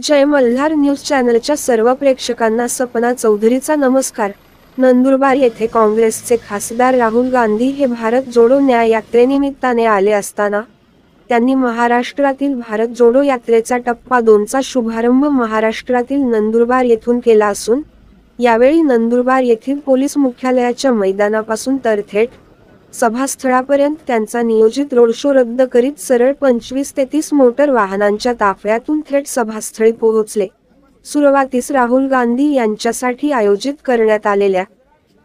जय मल्हार न्यूज चॅनलच्या सर्व प्रेक्षकांना सपना चौधरीचा नमस्कार। नंदुरबार येथे काँग्रेसचे खासदार राहुल गांधी हे भारत जोडो न्याय यात्रेनिमित्ताने आले असताना त्यांनी महाराष्ट्रातील भारत जोडो यात्रेचा टप्पा 2 चा शुभारंभ महाराष्ट्रातील नंदुरबार येथून केला असून यावेळी नंदुरबार येथील पोलीस मुख्यालयाच्या मैदानापासून तर थेट सभास्थळापर्यंत त्यांचा नियोजित रोड शो रद्द करीत सरळ 25 ते 30 मोटर वाहनांच्या ताफ्यातून थेट सभास्थळी पोहोचले। सुरुवातीस राहुल गांधी यांच्यासाठी आयोजित करण्यात आलेल्या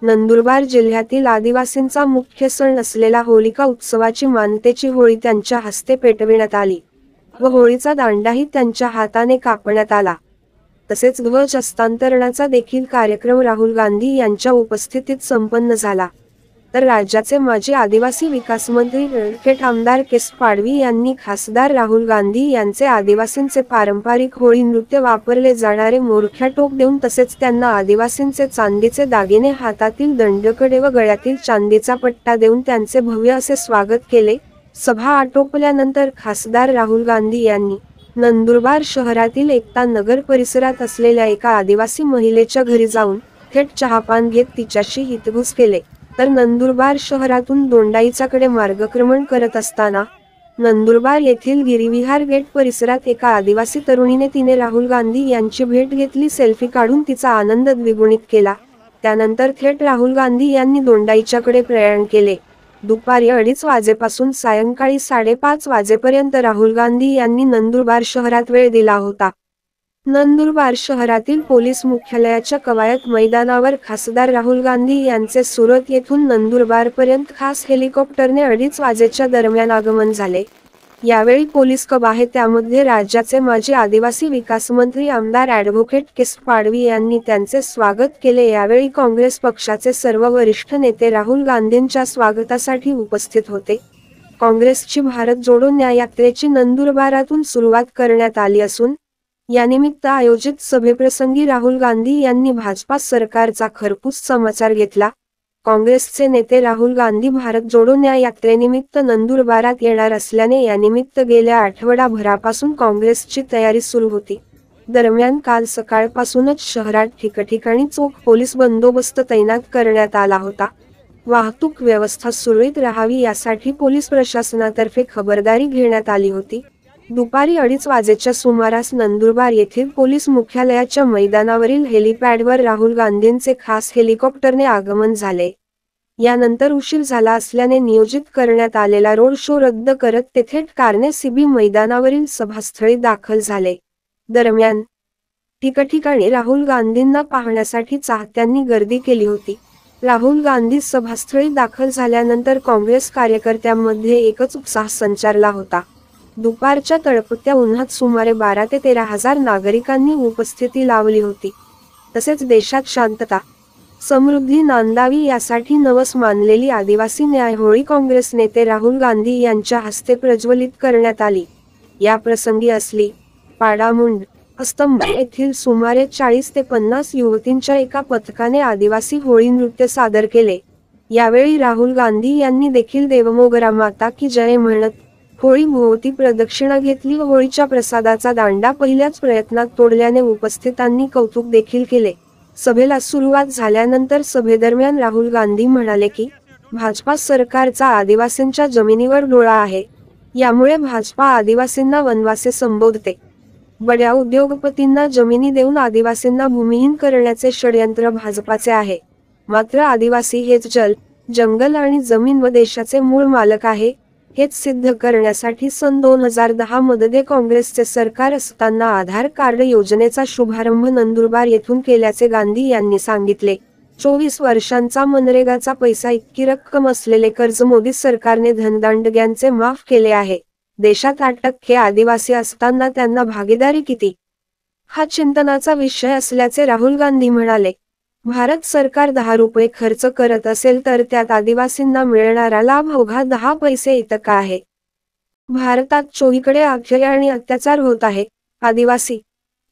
नंदुरबार जिल्ह्यातील आदिवासींचा मुख्य सण असलेला होलिका उत्सवाची मानतेची होळी त्यांच्या हस्ते पेटविण्यात आली व होळीचा दांडाही त्यांच्या हाताने कापण्यात आला। तसेच ध्वज हस्तांतरणाचा देखील कार्यक्रम राहुल गांधी यांच्या उपस्थितीत संपन्न झाला। तर राज्याचे माजी आदिवासी विकास मंत्री ॲडव्होकेट आमदार केस पाडवी यांनी खासदार राहुल गांधी यांचे आदिवासींचे पारंपरिक होळी नृत्य वापरले जाणारे मोरख्या टोप देऊन तसेच त्यांना आदिवासींचे चांदीचे दागिने हातातील दंडकडे व गळ्यातील चांदीचा पट्टा देऊन त्यांचे भव्य असे स्वागत केले। सभा आटोपल्यानंतर खासदार राहुल गांधी यांनी नंदुरबार शहरातील एकता नगर परिसरात असलेल्या एका आदिवासी महिलेच्या घरी जाऊन थेट चहापान घेत तिच्याशी हितगुज केले। तर नंदुरबार शहरातून दोंडाईचाकडे मार्गक्रमण करत असताना नंदुरबार येथील गिरिविहार गेट परिसरात एका आदिवासी तरुणीने तिने राहुल गांधी यांची भेट घेतली, सेल्फी काढून तिचा आनंद द्विगुणित केला। त्यानंतर थेट राहुल गांधी यांनी दोंडाईच्याकडे प्रयाण केले। दुपारी 2:30 वाजेपासून सायंकाळी 5:30 वाजेपर्यंत राहुल गांधी यांनी नंदुरबार शहरात वेळ दिला होता। नंदुरबार शहरातील पोलीस मुख्यालयाच्या कवायत मैदानावर खासदार राहुल गांधी यांचे सुरत येथून नंदुरबारपर्यंत खास हेलिकॉप्टरने 2:30 वाजेच्या दरम्यान आगमन झाले। यावेळी पोलीस कवाहे त्यामध्ये राज्याचे माजी आदिवासी विकास मंत्री आमदार ॲडव्होकेट केस पाडवी यांनी त्यांचे स्वागत केले। यावेळी काँग्रेस पक्षाचे सर्व वरिष्ठ नेते राहुल गांधींच्या स्वागतासाठी उपस्थित होते। काँग्रेसची भारत जोडो न्याय यात्रेची नंदुरबारातून सुरुवात करण्यात आली असून यानिमित्त आयोजित सभेप्रसंगी राहुल गांधी यांनी भाजपा सरकारचा खरपूस समाचार घेतला। काँग्रेसचे नेते राहुल गांधी भारत जोडो न्याय यात्रेनिमित्त नंदुरबारात येणार असल्याने यानिमित्त गेल्या आठवडाभरापासून काँग्रेसची तयारी सुरू होती। दरम्यान काल सकाळपासूनच शहरात ठिकठिकाणी चोख पोलीस बंदोबस्त तैनात करण्यात आला होता। वाहतूक व्यवस्था सुरळीत राहावी यासाठी पोलीस प्रशासनातर्फे खबरदारी घेण्यात आली होती। दुपारी 2:30 वाजेच्या सुमारास नंदुरबार येथील पोलीस मुख्यालयाच्या मैदानावरील हेलिपॅडवर राहुल गांधींचे खास हेलिकॉप्टरने आगमन झाले। यानंतर उशीर झाला असल्याने नियोजित करण्यात आलेला रोड शो रद्द करत ते थेट कारने सीबी मैदानावरील सभास्थळी दाखल झाले। दरम्यान ठिकठिकाणी राहुल गांधींना पाहण्यासाठी चाहत्यांनी गर्दी केली होती। राहुल गांधी सभास्थळी दाखल झाल्यानंतर काँग्रेस कार्यकर्त्यांमध्ये एकच उत्साह संचारला होता। दुपारच्या तळपत्या उन्हात सुमारे 12 ते 13 हजार नागरिकांनी उपस्थिती लावली होती। तसेच देशात शांतता समृद्धी नांदावी यासाठी नवस मानलेली आदिवासी न्याय होळी काँग्रेस नेते राहुल गांधी यांच्या हस्ते प्रज्वलित करण्यात आली। या प्रसंगी असली पाडामुंड अस्तंभ येथील सुमारे 40 ते 50 युवतींच्या एका पथकाने आदिवासी होळी नृत्य सादर केले। यावेळी राहुल गांधी यांनी देखील देवमोगरा माता की जय म्हणत होळी भोवती प्रदक्षिणा घेतली व होळीच्या प्रसादाचा दांडा पहिल्याच प्रयत्नात तोडल्याने उपस्थितांनी कौतुक देखील केले। सभेला सुरुवात झाल्यानंतर सभेदरम्यान राहुल गांधी म्हणाले की भाजपा सरकारचा आदिवासींच्या जमिनीवर डोळा आहे, यामुळे भाजपा आदिवासींना वनवासी संबोधते। बड्या उद्योगपतींना जमिनी देऊन आदिवासींना भूमिहीन करण्याचे षडयंत्र भाजपाचे आहे। मात्र आदिवासी हेच जल, जंगल आणि जमीन व देशाचे मूळ मालक आहे, हेच सिद्ध करण्यासाठी सन 2010 मध्ये काँग्रेसचे सरकार असताना आधार कार्ड योजनेचा शुभारंभ नंदुरबार येथून केल्याचे गांधी यांनी सांगितले। 24 वर्षांचा मनरेगाचा पैसा इतकी रक्कम असलेले कर्ज मोदी सरकारने धनदांडग्यांचे माफ केले आहे। देशात 8% आदिवासी असताना त्यांना भागीदारी किती, हा चिंतनाचा विषय असल्याचे राहुल गांधी म्हणाले। भारत सरकार 10 रुपये खर्च करत असेल तर त्यात आदिवासींना मिळणारा लाभ अवघा 10 पैसे इतका आहे। भारतात चोहीकडे अन्याय आणि अत्याचार होत आहे। आदिवासी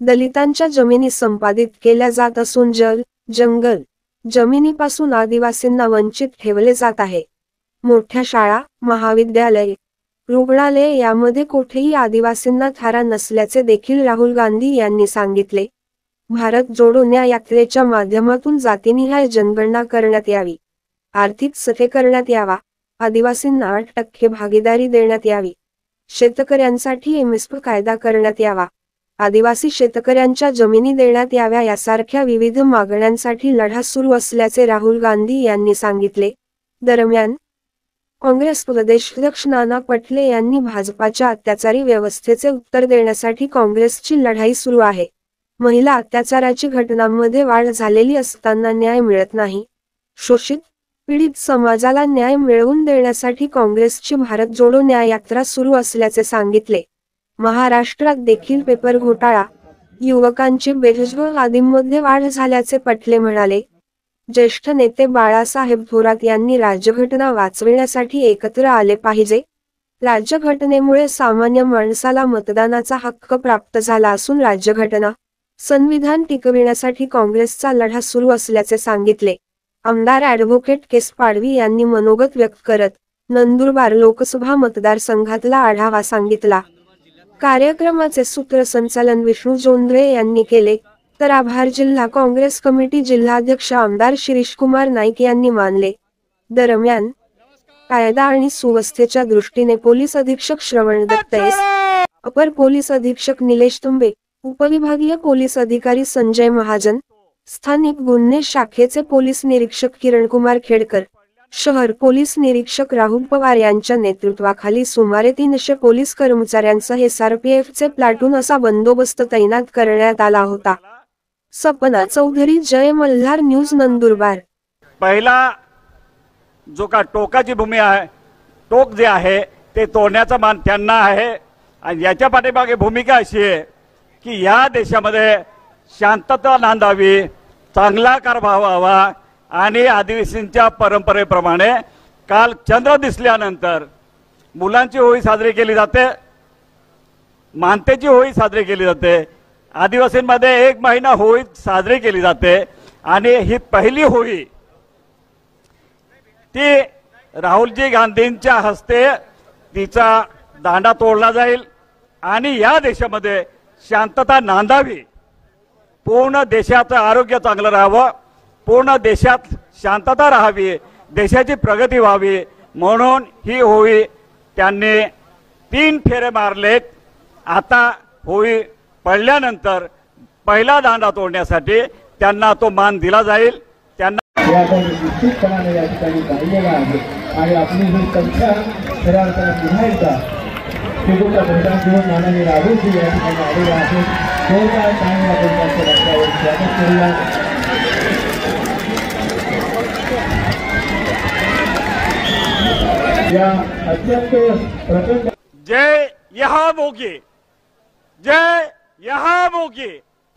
दलितांच्या जमिनी संपादित केल्या जात असून जल, जंगल, जमिनीपासून आदिवासींना वंचित ठेवले जात आहे। मोठ्या शाळा, महाविद्यालये, रुग्णालये यामध्ये कोठेही आदिवासींना थारा नसल्याचे देखील राहुल गांधी यांनी सांगितले। भारत जोडो न्याय यात्रेच्या माध्यमातून जातीनिहाय जनगणना करण्यात यावी, आर्थिक सथे करण्यात यावा, आदिवासींना 8% भागीदारी देण्यात यावी, शेतकऱ्यांसाठी एमएसपी कायदा करण्यात यावा, आदिवासी शेतकऱ्यांच्या जमिनी देण्यात याव्या यासारख्या विविध मागण्यांसाठी लढा सुरू असल्याचे राहुल गांधी यांनी सांगितले। दरम्यान काँग्रेस प्रदेशाध्यक्ष नाना पटोले यांनी भाजपाच्या अत्याचारी व्यवस्थेचे उत्तर देण्यासाठी काँग्रेसची लढाई सुरू आहे। महिला अत्याचाराची घटनांमध्ये वाढ झालेली असताना न्याय मिळत नाही। शोषित पीडित समाजाला न्याय मिळवून देण्यासाठी काँग्रेसची भारत जोडो न्याय यात्रा सुरू असल्याचे सांगितले। महाराष्ट्रात देखील पेपर घोटाळा, युवकांची बेरोजगार आदींमध्ये वाढ झाल्याचे पटोले म्हणाले। ज्येष्ठ नेते बाळासाहेब थोरात यांनी राज्यघटना वाचविण्यासाठी एकत्र आले पाहिजे। राज्यघटनेमुळे सामान्य माणसाला मतदानाचा हक्क प्राप्त झाला असून राज्यघटना संविधान टिकविण्यासाठी काँग्रेसचा लढा सुरू असल्याचे सांगितले। आमदार ॲडव्होकेट केस पाडवी यांनी मनोगत व्यक्त करत नंदुरबार लोकसभा मतदारसंघातला आढावा सांगितला। कार्यक्रमाचे सूत्रसंचालन विष्णू जोंधळे यांनी केले, तर आभार जिल्हा काँग्रेस कमिटी जिल्हाध्यक्ष आमदार शिरीषकुमार नाईक यांनी मानले। दरम्यान कायदा आणि सुव्यवस्थेच्या दृष्टीने पोलीस अधीक्षक श्रवण दत्त एस, अपर पोलीस अधीक्षक निलेश तुंबे, उपविभागीय पोलीस अधिकारी संजय महाजन, स्थानिक गुन्हे शाखेचे पोलीस निरीक्षक किरणकुमार खेडकर, शहर पोलीस निरीक्षक राहुल पवार यांच्या नेतृत्वाखाली सुमारे 300 पोलीस कर्मचाऱ्यांसह SRPFचे प्लाटून असा बंदोबस्त तैनात करण्यात आला होता। सपना चौधरी, जय मल्हार न्यूज, नंदुरबार। पहिला जो का टोकाची भूमी आहे, टोक जे आहे ते तोडण्याचा मान त्यांना आहे आणि याच्या पाठीमागे भूमिका अशी आहे की या देशामध्ये शांतता नांदावी, चांगला कारभार व्हावा आणि आदिवासींच्या परंपरेप्रमाणे काल चंद्र दिसल्यानंतर मुलांची होळी साजरी केली जाते, मानतेची होळी साजरी केली जाते। आदिवासींमध्ये 1 महिना होळी साजरी केली जाते आणि ही पहिली होळी ती राहुलजी गांधींच्या हस्ते तिचा दांडा तोडला जाईल आणि या देशामध्ये शांतता नांदावी, पूर्ण देशाचं आरोग्य चांगलं राहावं, पूर्ण देशात शांतता राहावी, देशाची प्रगती व्हावी म्हणून ही होळी त्यांनी 3 फेरे मारलेत। आता होळी पडल्यानंतर पहिला दांडा तोडण्यासाठी त्यांना तो मान दिला जाईल। त्यांना निश्चितपणाने या ठिकाणी पाहिलेला आहे आणि आपली ही संख्या खऱ्या अर्थाने पुन्हा एकदा शेवटचा बहुतांश घेऊन माननीय राहुलजी या ठिकाणी आलेले आहेत। जोरदार टाळ्या आपण त्यांच्या रस्त्यावर स्वागत करूया। या अत्यंत प्रचंड जय यहाँ मोगी, जय यहाँ मोगी।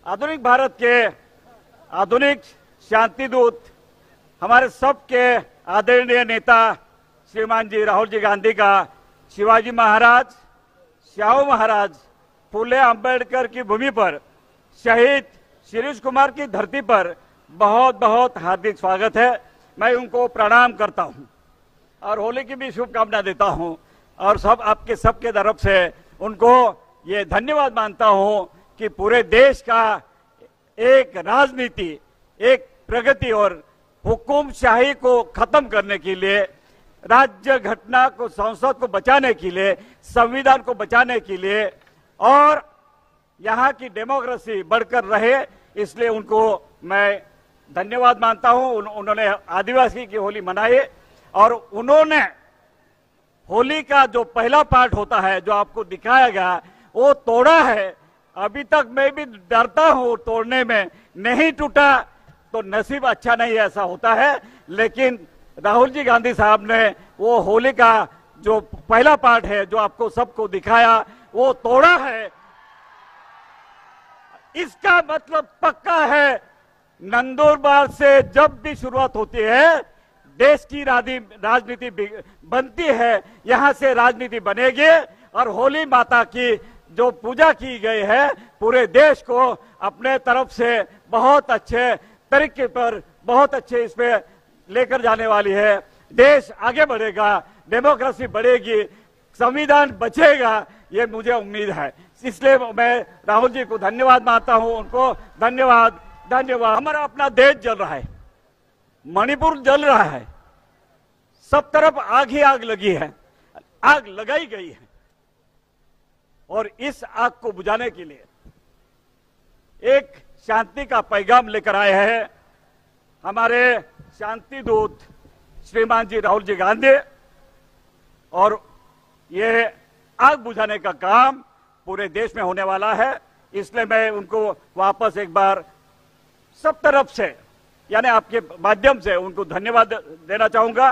आधुनिक भारत के आधुनिक शांतिदूत, हमारे सबके आदरणीय नेता श्रीमान जी राहुल जी गांधी का शिवाजी महाराज, श्याम महाराज, फूले अंबेडकर की भूमि पर शहीद शिरीष कुमार की धरती पर बहुत बहुत हार्दिक स्वागत है। मैं उनको प्रणाम करता हूं और होली की भी शुभकामना देता हूं और सब आपके सबके तरफ से उनको ये धन्यवाद मानता हूं कि पूरे देश का एक राजनीति, एक प्रगति और हुकूमशाही को खत्म करने के लिए, राज्य घटना को, संसद को बचाने के लिए, संविधान को बचाने के लिए और यहाँ की डेमोक्रेसी बढ़कर रहे, इसलिए उनको मैं धन्यवाद मानता हूं। उन्होंने आदिवासी की होली मनाई और उन्होंने होली का जो पहला पार्ट होता है जो आपको दिखाया गया वो तोड़ा है। अभी तक मैं भी डरता हूं तोड़ने में, नहीं टूटा तो नसीब अच्छा नहीं ऐसा होता है, लेकिन राहुल जी गांधी साहब ने वो होली का जो पहला पार्ट है जो आपको सबको दिखाया वो तोड़ा है। इसका मतलब पक्का है, नंदुरबार से जब भी शुरुआत होती है देश की राजनीति बनती है, यहाँ से राजनीति बनेगी और होली माता की जो पूजा की गई है पूरे देश को अपने तरफ से बहुत अच्छे तरीके पर, बहुत अच्छे इस पे लेकर जाने वाली है। देश आगे बढ़ेगा, डेमोक्रेसी बढ़ेगी, संविधान बचेगा, ये मुझे उम्मीद है। इसलिए मैं राहुल जी को धन्यवाद मानता हूं, उनको धन्यवाद धन्यवाद। हमारा अपना देश जल रहा है, मणिपुर जल रहा है, सब तरफ आग ही आग लगी है, आग लगाई गई है, और इस आग को बुझाने के लिए एक शांति का पैगाम लेकर आए हैं हमारे शांति दूत श्रीमान जी राहुल जी गांधी। और ये आग बुझाने का काम पूरे देश में होने वाला है, इसलिए मैं उनको वापस एक बार सब तरफ से, यानी आपके माध्यम से उनको धन्यवाद देना चाहूंगा।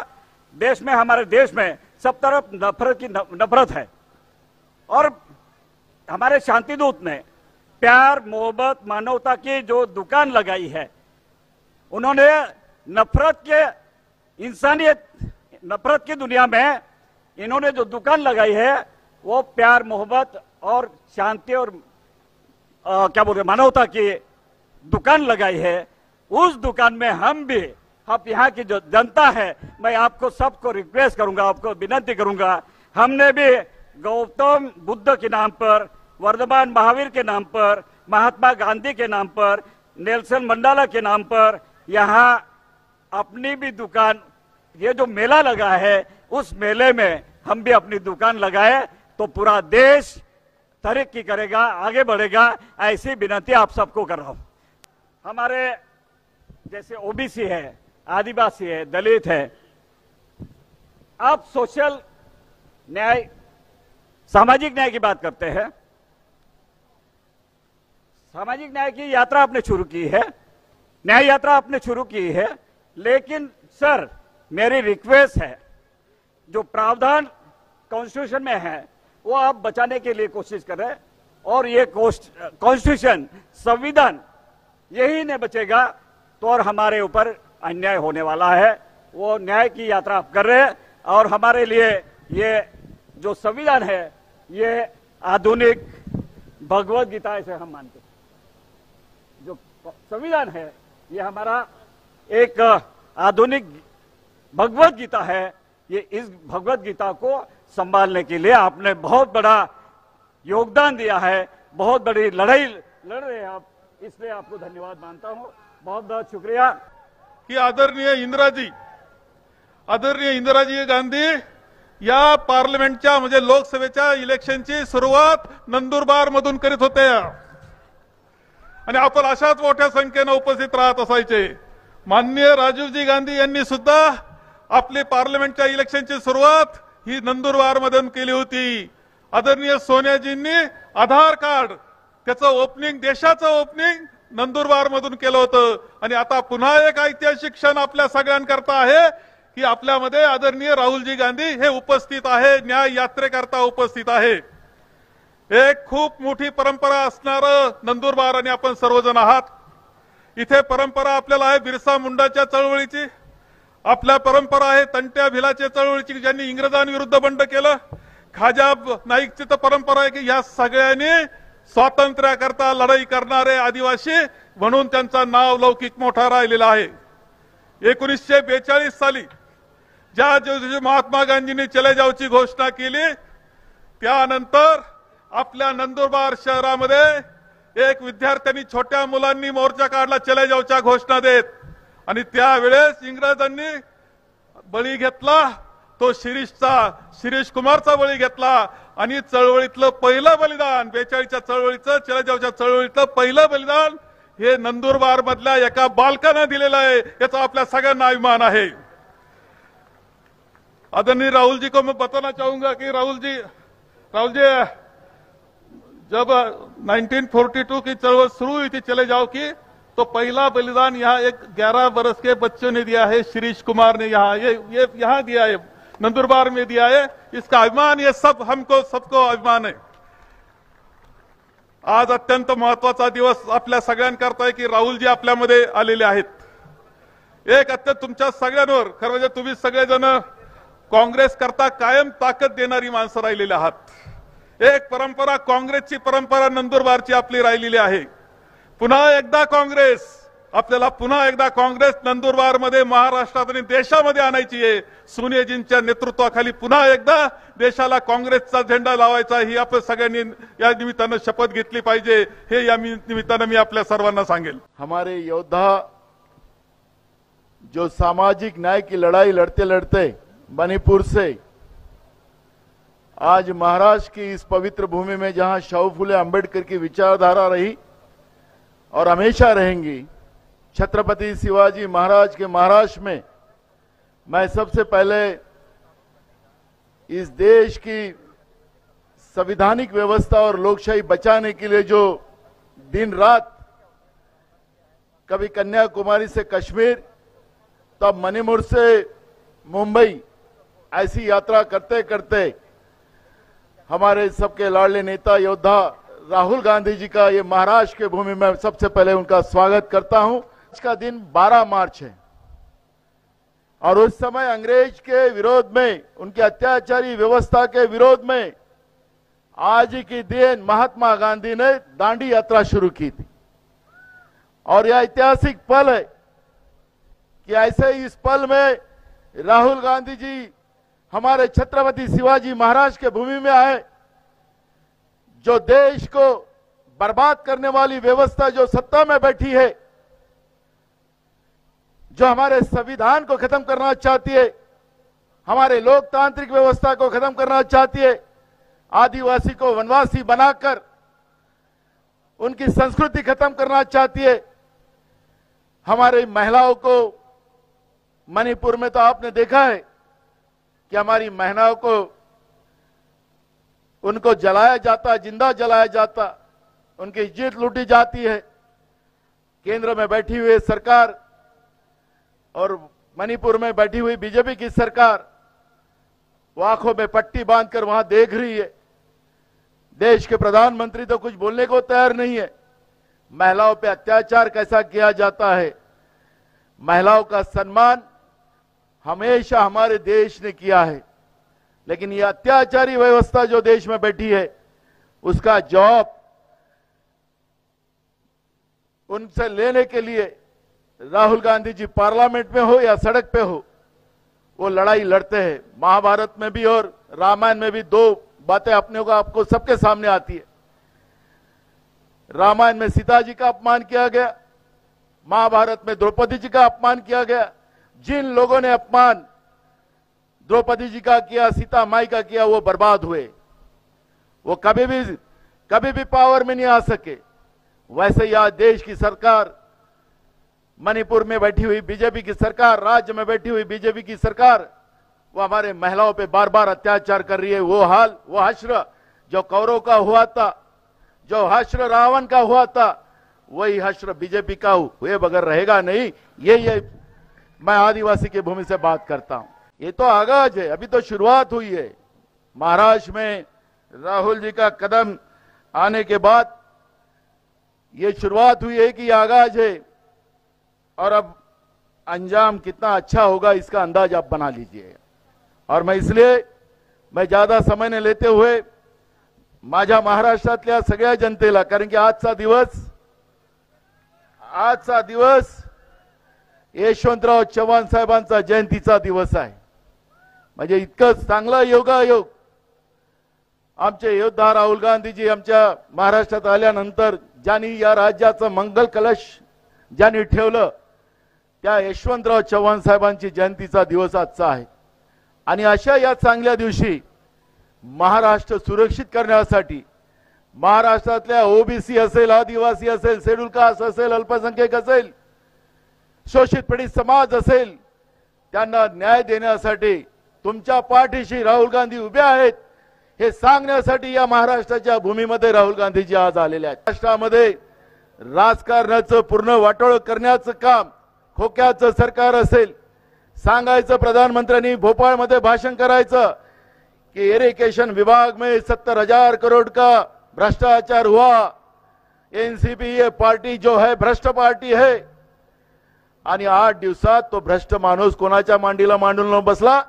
देश में, हमारे देश में सब तरफ नफरत है, और हमारे शांति दूत ने प्यार, मोहब्बत, मानवता की जो दुकान लगाई है, उन्होंने नफरत के, इंसानियत, नफरत की दुनिया में इन्होंने जो दुकान लगाई है वो प्यार, मोहब्बत और शांति और क्या बोलते, मानवता की दुकान लगाई है। उस दुकान में हम भी, आप यहाँ की जो जनता है, मैं आपको सबको रिक्वेस्ट करूंगा, आपको विनती करूंगा, हमने भी गौतम बुद्ध के नाम पर, वर्धमान महावीर के नाम पर, महात्मा गांधी के नाम पर, नेल्सन मंडेला के नाम पर यहाँ अपनी भी दुकान, ये जो मेला लगा है उस मेले में हम भी अपनी दुकान लगाए तो पूरा देश तरक्की करेगा, आगे बढ़ेगा। ऐसी विनती आप सबको कर रहा हूं। हमारे जैसे ओबीसी है, आदिवासी है, दलित है, आप सोशल न्याय, सामाजिक न्याय की बात करते हैं। सामाजिक न्याय की यात्रा आपने शुरू की है, न्याय यात्रा आपने शुरू की है, लेकिन सर मेरी रिक्वेस्ट है, जो प्रावधान कॉन्स्टिट्यूशन में है वो आप बचाने के लिए कोशिश करें, और ये कॉन्स्टिट्यूशन, संविधान यही नहीं बचेगा तो और हमारे ऊपर अन्याय होने वाला है। वो न्याय की यात्रा आप कर रहे हैं, और हमारे लिए ये जो संविधान है ये आधुनिक भगवत गीता ऐसे हम मानते हैं। जो संविधान है ये हमारा एक आधुनिक भगवत गीता है। ये इस भगवत गीता को संभालने के लिए आपने बहुत बड़ा योगदान दिया है, बहुत बड़ी लड़ाई लड़ रहे हैं आप, इसलिए आपको धन्यवाद मानता हूं। बहुत बहुत शुक्रिया। की आदरणीय इंदिराजी गांधी या पार्लमेंटच्या, म्हणजे लोकसभेच्या इलेक्शनची सुरुवात नंदुरबार मधून करीत होते, आणि आपण अशाच मोठ्या संख्येने उपस्थित राहत असायचे। माननीय राजीवजी गांधी यांनी सुद्धा आपली पार्लमेंटच्या इलेक्शनची सुरुवात ही नंदुरबार मधून केली होती। आदरणीय सोनियाजींनी आधार कार्ड, त्याचं ओपनिंग, देशाचं ओपनिंग नंदुरबार मधून केलं होतं, आणि आता पुन्हा एक ऐतिहासिक क्षण आपल्या सगळ्यांकरता आहे की आपल्यामध्ये आदरणीय राहुलजी गांधी हे उपस्थित आहे, न्याय यात्रेकरता उपस्थित आहे। एक खूप मोठी परंपरा असणारं नंदुरबार आणि आपण सर्वजण आहात। इथे परंपरा आपल्याला आहे बिरसा मुंडाच्या चळवळीची, आपल्या परंपरा आहे तंट्या भिलाच्या चळवळीची, ज्यांनी इंग्रजांविरुद्ध बंड केलं। खाजा नाईकची तर परंपरा आहे की या सगळ्यांनी स्वातंत्र्याकरता लढाई करणारे आदिवासी म्हणून त्यांचा नाव लौकिक मोठा राहिलेला आहे। 1942 साली ज्या दिवशी महात्मा गांधींनी चले जावची घोषणा केली, त्यानंतर आपल्या नंदुरबार शहरामध्ये एक विद्यार्थ्यांनी, छोट्या मुलांनी मोर्चा काढला चले जावच्या घोषणा देत, आणि त्यावेळेस इंग्रजांनी बळी घेतला तो शिरीष कुमारचा बळी घेतला, आणि चळवळीतलं पहिलं बलिदान, 42च्या चळवळीचं, चले जावच्या चळवळीतलं पहिलं बलिदान हे नंदुरबार मधल्या एका बालकानं दिलेलं आहे, याचा आपल्या सगळ्यांना अभिमान आहे। आदरणीय राहुल जी को मैं बताना चाहूंगा कि राहुल जी जब 1942 की चळवळ शुरू हुई थी चले जाओ की, तो पहला बलिदान यहाँ एक 11 वर्ष के बच्चों ने दिया है, शिरीष कुमार ने ये यहाँ दिया है, नंदुरबार में दिया है। इसका अभिमान, ये सब हमको सबको अभिमान है। आज अत्यंत महत्वाचा दिवस आपल्या सगळ्यांकरता आहे की राहुलजी आपल्यामध्ये आलेले आहेत। एक अत्यंत तुमच्या सगळ्यांवर, खरं म्हणजे तुम्ही सगळेजण काँग्रेस करता कायम ताकद देणारी माणसं राहिलेली आहात। एक परंपरा, काँग्रेसची परंपरा नंदुरबारची आपली राहिलेली आहे। पुन्हा एकदा काँग्रेस आपल्याला पुन्हा एकदा काँग्रेस नंदुरबारमध्ये महाराष्ट्रात आणि देशामध्ये आणायची आहे। सोनियाजींच्या नेतृत्वाखाली पुन्हा एकदा देशाला काँग्रेसचा झेंडा लावायचा ही आपण सगळ्यांनी या निमित्तानं शपथ घेतली पाहिजे, हे या निमित्तानं मी आपल्या सर्वांना सांगेल। हमारे योद्धा जो सामाजिक न्याय की लड़ाई लड़ते लड़ते मणिपुर से आज महाराष्ट्र की इस पवित्र भूमि में जहां शाहू फुले अंबेडकर की विचारधारा रही और हमेशा रहेंगी, छत्रपति शिवाजी महाराज के महाराष्ट्र में मैं सबसे पहले इस देश की संवैधानिक व्यवस्था और लोकशाही बचाने के लिए जो दिन रात कभी कन्याकुमारी से कश्मीर तब मणिपुर से मुंबई ऐसी यात्रा करते करते हमारे सबके लाडले नेता योद्धा राहुल गांधी जी का ये महाराष्ट्र के भूमि में सबसे पहले उनका स्वागत करता हूं। इसका दिन 12 मार्च है और उस समय अंग्रेज के विरोध में, उनकी अत्याचारी व्यवस्था के विरोध में आज ही के दिन महात्मा गांधी ने दांडी यात्रा शुरू की थी। और यह ऐतिहासिक पल है कि ऐसे इस पल में राहुल गांधी जी हमारे छत्रपति शिवाजी महाराज के भूमि में आए। जो देश को बर्बाद करने वाली व्यवस्था जो सत्ता में बैठी है, जो हमारे संविधान को खत्म करना चाहती है, हमारे लोकतांत्रिक व्यवस्था को खत्म करना चाहती है, आदिवासी को वनवासी बनाकर उनकी संस्कृति खत्म करना चाहती है, हमारी महिलाओं को मणिपुर में तो आपने देखा है कि हमारी महिलाओं को उनको जलाया जाता, जिंदा जलाया जाता, उनकी इज्जत लूटी जाती है। केंद्र में बैठी हुई सरकार और मणिपुर में बैठी हुई बीजेपी की सरकार वो आंखों में पट्टी बांधकर वहां देख रही है। देश के प्रधानमंत्री तो कुछ बोलने को तैयार नहीं है। महिलाओं पे अत्याचार कैसा किया जाता है, महिलाओं का सम्मान हमेशा हमारे देश ने किया है, लेकिन यह अत्याचारी व्यवस्था जो देश में बैठी है उसका जवाब उनसे लेने के लिए राहुल गांधी जी पार्लियामेंट में हो या सड़क पे हो, वो लड़ाई लड़ते हैं। महाभारत में भी और रामायण में भी दो बातें अपने को आपको सबके सामने आती है। रामायण में सीता जी का अपमान किया गया, महाभारत में द्रौपदी जी का अपमान किया गया। जिन लोगों ने अपमान द्रौपदी जी का किया, सीता माई का किया, वो बर्बाद हुए, वो कभी भी पावर में नहीं आ सके। वैसे ही आज देश की सरकार, मणिपुर में बैठी हुई बीजेपी की सरकार, राज्य में बैठी हुई बीजेपी की सरकार, वो हमारे महिलाओं पे बार बार अत्याचार कर रही है। वो हाल, वो हश्र जो कौरव का हुआ था, जो हश्र रावण का हुआ था, वही हश्र बीजेपी का हुए बगैर रहेगा नहीं। ये मैं आदिवासी की भूमि से बात करता हूं। ये तो आगाज है, अभी तो शुरुआत हुई है। महाराष्ट्र में राहुल जी का कदम आने के बाद ये शुरुआत हुई है कि ये आगाज है, और अब अंजाम कितना अच्छा होगा इसका अंदाज आप बना लीजिए। और मैं इसलिए ज्यादा समय न लेते हुए माझ्या महाराष्ट्रातल्या सगळ्या जनतेला, कारण की आजचा दिवस यशवंतराव चव्हाण साहेबांचा जयंतीचा दिवस आहे। म्हणजे इतकं चांगला योगायोग आमचे योद्धा राहुल गांधीजी आमच्या महाराष्ट्रात आल्यानंतर ज्यांनी या राज्याचं मंगल कलश ज्यांनी ठेवलं, त्या यशवंतराव चव्हाण साहेबांची जयंतीचा दिवस आजचा आहे। आणि अशा या चांगल्या दिवशी महाराष्ट्र सुरक्षित करण्यासाठी महाराष्ट्रातल्या ओबीसी असेल, आदिवासी असेल, शेड्यूल कास्ट असेल, अल्पसंख्याक असेल, शोषित पीडित समाज असेल, त्यांना न्याय देण्यासाठी तुमच्या पाठीशी राहुल गांधी उभे आहेत हे सांगण्यासाठी या महाराष्ट्राच्या भूमीमध्ये राहुल गांधीजी आज आलेले आहेत। महाराष्ट्रामध्ये राजकारणाचं पूर्ण वाटोळ करण्याचं काम खोक्याचं सरकार असेल, सांगायचं प्रधानमंत्र्यांनी भोपाळमध्ये भाषण करायचं कि इरिगेशन विभाग में 70,000 करोड़ का भ्रष्टाचार हुआ, एनसीपी ये पार्टी जो है भ्रष्ट पार्टी है। आणि 8 दिवसात तो भ्रष्ट माणूस कोणाच्या मांडीला मांडून बसला,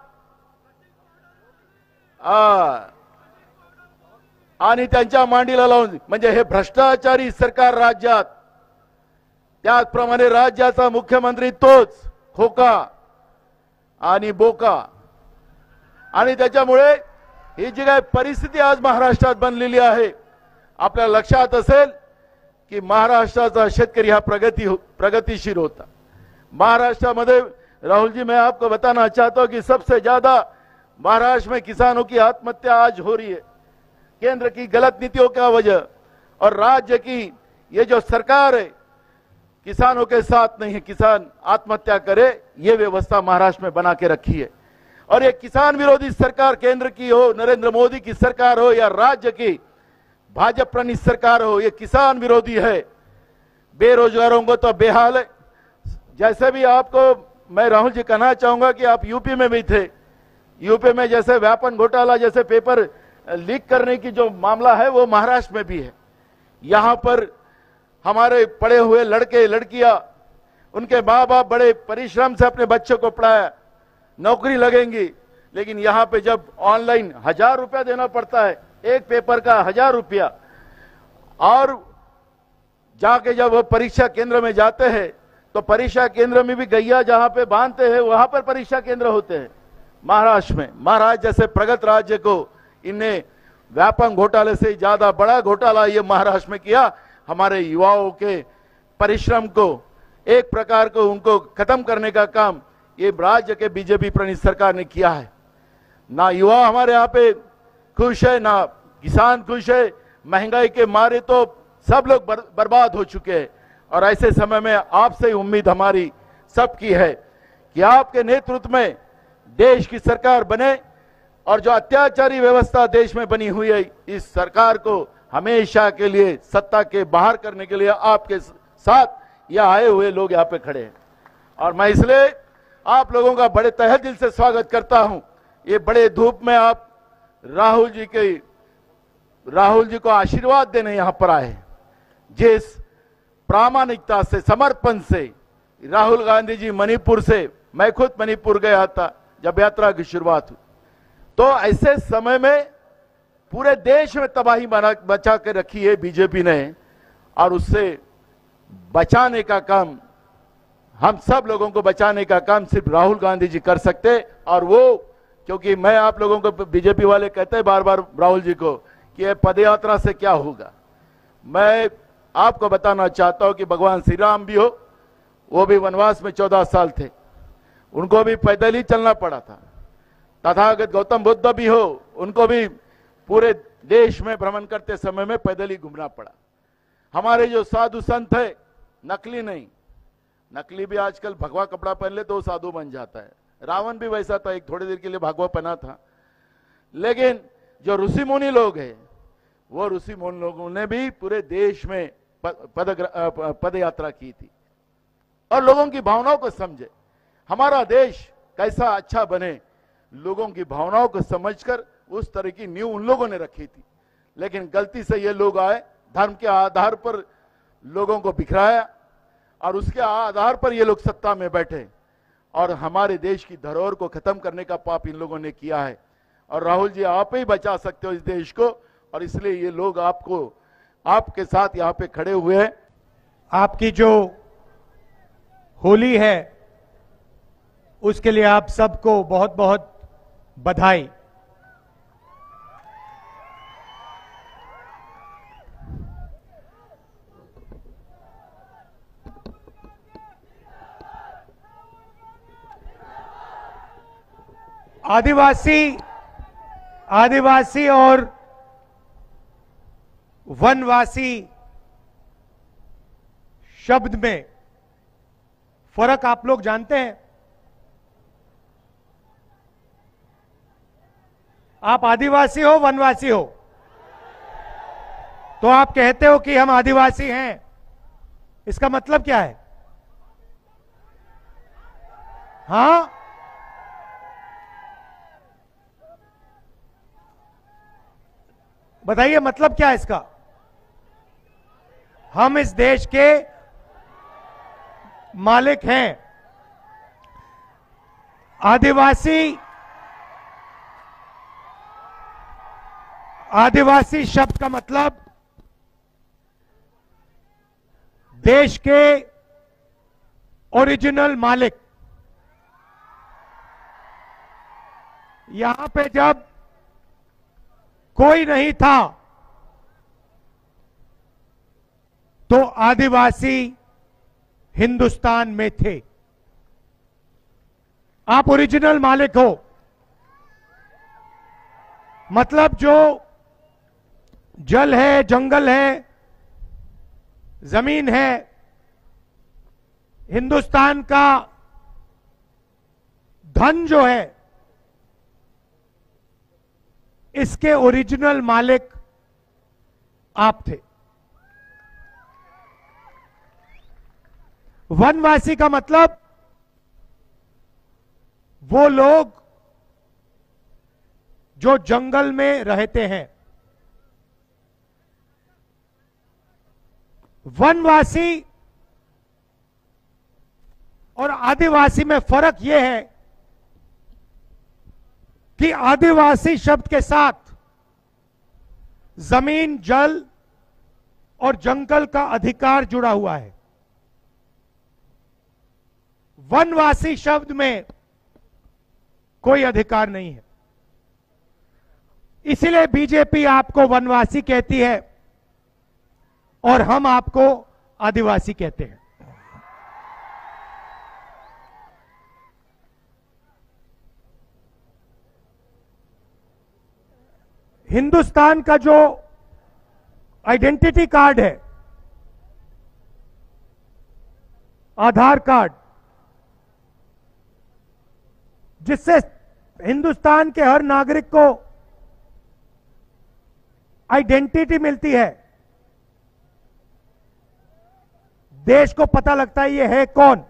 आणि त्यांच्या मांडीला लावून, म्हणजे हे भ्रष्टाचारी सरकार राज्यात त्याचप्रमाणे राज्याचा मुख्यमंत्री तोच खोका आणि बोका. आणि त्याच्यामुळे ही जी काही परिस्थिती आज महाराष्ट्रात बनलेली आहे, आपल्याला लक्षात असेल की महाराष्ट्राचा शेतकरी हा प्रगतिशील होता. महाराष्ट्र में राहुल जी, मैं आपको बताना चाहता हूं कि सबसे ज्यादा महाराष्ट्र में किसानों की आत्महत्या आज हो रही है, केंद्र की गलत नीतियों का वजह, और राज्य की ये जो सरकार है किसानों के साथ नहीं है, किसान आत्महत्या करे ये व्यवस्था महाराष्ट्र में बना के रखी है. और ये किसान विरोधी सरकार केंद्र की हो, नरेंद्र मोदी की सरकार हो या राज्य की भाजपा प्रणीत सरकार हो, ये किसान विरोधी है. बेरोजगारों को तो बेहाल है. जैसे भी आपको मैं राहुल जी कहना चाहूंगा कि आप यूपी में भी थे, यूपी में जैसे व्यापन घोटाला जैसे पेपर लीक करने की जो मामला है वो महाराष्ट्र में भी है. यहां पर हमारे पढ़े हुए लड़के लड़कियां, उनके माँ बाप बड़े परिश्रम से अपने बच्चों को पढ़ाया, नौकरी लगेंगी, लेकिन यहां पे जब ऑनलाइन 1000 रुपया देना पड़ता है, एक पेपर का 1000 रुपया, और जाके जब वो परीक्षा केंद्र में जाते हैं तो परीक्षा केंद्र में भी गैया जहां पे बांधते हैं वहां पर परीक्षा केंद्र होते हैं. महाराष्ट्र में, महाराष्ट्र जैसे प्रगत राज्य को इनने व्यापक घोटाले से ज्यादा बड़ा घोटाला ये महाराष्ट्र में किया. हमारे युवाओं के परिश्रम को एक प्रकार को उनको खत्म करने का काम ये राज्य के बीजेपी प्रणीत सरकार ने किया है. ना युवा हमारे यहाँ पे खुश है, ना किसान खुश है. महंगाई के मारे तो सब लोग बर्बाद हो चुके हैं. और ऐसे समय में आपसे उम्मीद हमारी सबकी है कि आपके नेतृत्व में देश की सरकार बने, और जो अत्याचारी व्यवस्था देश में बनी हुई है इस सरकार को हमेशा के लिए सत्ता के बाहर करने के लिए आपके साथ यह आए हुए लोग यहाँ पे खड़े हैं. और मैं इसलिए आप लोगों का बड़े तहे दिल से स्वागत करता हूं. ये बड़े धूप में आप राहुल जी को आशीर्वाद देने यहां पर आए. जिस प्रामाणिकता से, समर्पण से राहुल गांधी जी मणिपुर से, मैं खुद मणिपुर गया था जब यात्रा की शुरुआत हुई, तो ऐसे समय में पूरे देश में तबाही बचा के रखी है बीजेपी ने, और उससे बचाने का काम, हम सब लोगों को बचाने का काम सिर्फ राहुल गांधी जी कर सकते. और वो, क्योंकि मैं आप लोगों को, बीजेपी वाले कहते हैं बार बार राहुल जी को कि ये पदयात्रा से क्या होगा. मैं आपको बताना चाहता हूं कि भगवान श्री राम भी हो, वो भी वनवास में 14 साल थे, उनको भी पैदल ही चलना पड़ा था. तथागत गौतम बुद्ध भी हो, उनको भी पूरे देश में भ्रमण करते समय में पैदल ही घूमना पड़ा. हमारे जो साधु संत है, नकली नहीं, नकली भी आजकल भगवा कपड़ा पहन ले तो साधु बन जाता है. रावण भी वैसा था, एक थोड़ी देर के लिए भगवा पहना था. लेकिन जो ऋषि मुनि लोग हैं, वो ऋषि मुनि लोगों ने भी पूरे देश में पद यात्रा की थी और लोगों की भावनाओं को समझे. हमारा देश कैसा अच्छा बने, लोगों की भावनाओं को समझकर उस तरह की नींव उन लोगों ने रखी थी. लेकिन गलती से ये लोग आए, धर्म के आधार पर लोगों को बिखराया, और उसके आधार पर ये लोग सत्ता में बैठे, और हमारे देश की धरोहर को खत्म करने का पाप इन लोगों ने किया है. और राहुल जी, आप ही बचा सकते हो इस देश को, और इसलिए ये लोग आपको, आपके साथ यहाँ पे खड़े हुए हैं. आपकी जो होली है उसके लिए आप सबको बहुत बहुत बधाई. आदिवासी और वनवासी शब्द में फर्क आप लोग जानते हैं? आप आदिवासी हो, वनवासी हो, तो आप कहते हो कि हम आदिवासी हैं, इसका मतलब क्या है? हां, बताइए मतलब क्या है इसका? हम इस देश के मालिक हैं. आदिवासी शब्द का मतलब देश के ओरिजिनल मालिक। यहां पे जब कोई नहीं था तो आदिवासी हिंदुस्तान में थे। आप ओरिजिनल मालिक हो, मतलब जो जल है, जंगल है, जमीन है, हिंदुस्तान का धन जो है, इसके ओरिजिनल मालिक आप थे। वनवासी का मतलब वो लोग जो जंगल में रहते हैं। वनवासी और आदिवासी में फर्क यह है कि आदिवासी शब्द के साथ जमीन, जल और जंगल का अधिकार जुड़ा हुआ है। वनवासी शब्द में कोई अधिकार नहीं है। इसलिए बीजेपी आपको वनवासी कहती है और हम आपको आदिवासी कहते हैं। हिंदुस्तान का जो आइडेंटिटी कार्ड है, आधार कार्ड, जिससे हिंदुस्तान के हर नागरिक को आइडेंटिटी मिलती है, देश को पता लगता है ये है कौन,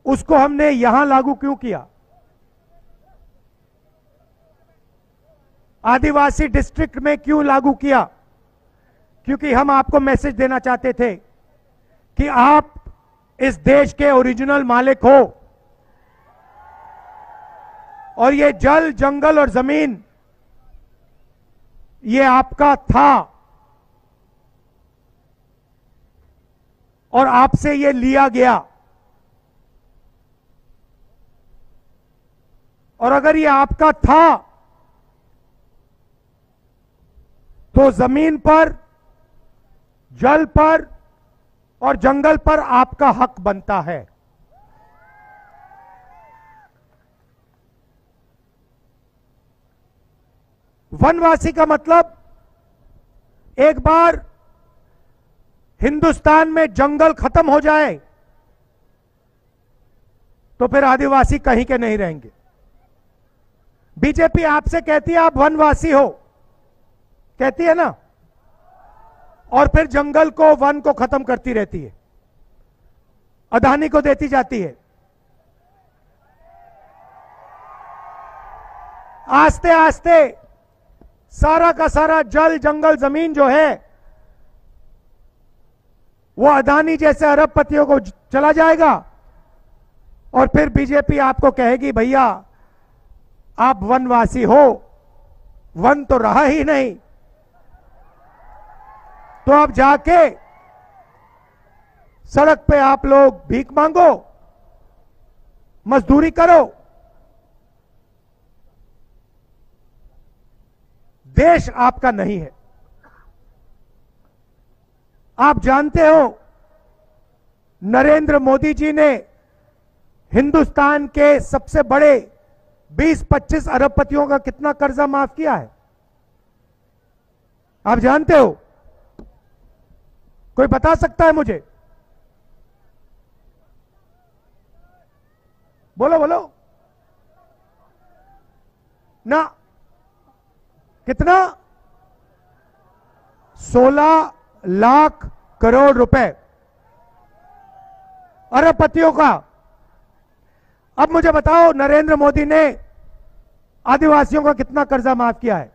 उसको हमने यहां लागू क्यों किया? आदिवासी डिस्ट्रिक्ट में क्यों लागू किया? क्योंकि हम आपको मैसेज देना चाहते थे कि आप इस देश के ओरिजिनल मालिक हो और ये जल, जंगल और जमीन ये आपका था और आपसे ये लिया गया। और अगर ये आपका था तो जमीन पर, जल पर और जंगल पर आपका हक बनता है। वनवासी का मतलब एक बार हिंदुस्तान में जंगल खत्म हो जाए तो फिर आदिवासी कहीं के नहीं रहेंगे। बीजेपी आपसे कहती है आप वनवासी हो, कहती है ना, और फिर जंगल को, वन को खत्म करती रहती है, अदानी को देती जाती है। आस्ते आस्ते सारा का सारा जल, जंगल, जमीन जो है वो अदानी जैसे अरबपतियों को चला जाएगा और फिर बीजेपी आपको कहेगी भैया आप वनवासी हो, वन तो रहा ही नहीं, तो आप जाके सड़क पे आप लोग भीख मांगो, मजदूरी करो। देश आपका नहीं है। आप जानते हो नरेंद्र मोदी जी ने हिंदुस्तान के सबसे बड़े 20-25 अरबपतियों का कितना कर्जा माफ किया है? आप जानते हो? कोई बता सकता है मुझे? बोलो बोलो ना। कितना? 16 लाख करोड़ रुपए अरबपतियों का। अब मुझे बताओ नरेंद्र मोदी ने आदिवासियों का कितना कर्जा माफ किया है?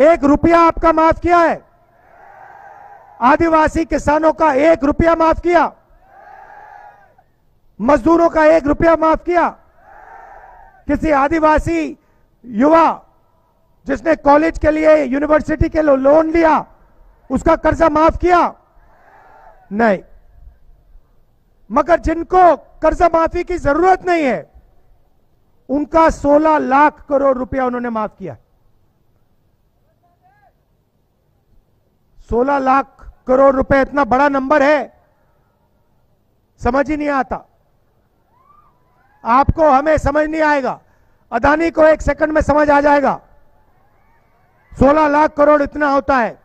1 रुपया आपका माफ किया है? आदिवासी किसानों का 1 रुपया माफ किया? मजदूरों का 1 रुपया माफ किया? किसी आदिवासी युवा जिसने कॉलेज के लिए, यूनिवर्सिटी के लिए लोन लिया, उसका कर्जा माफ किया? नहीं। मगर जिनको कर्जा माफी की जरूरत नहीं है उनका 16 लाख करोड़ रुपया उन्होंने माफ किया। 16 लाख करोड़ रुपए इतना बड़ा नंबर है, समझ ही नहीं आता। आपको, हमें समझ नहीं आएगा, अदानी को 1 सेकंड में समझ आ जाएगा 16 लाख करोड़ इतना होता है,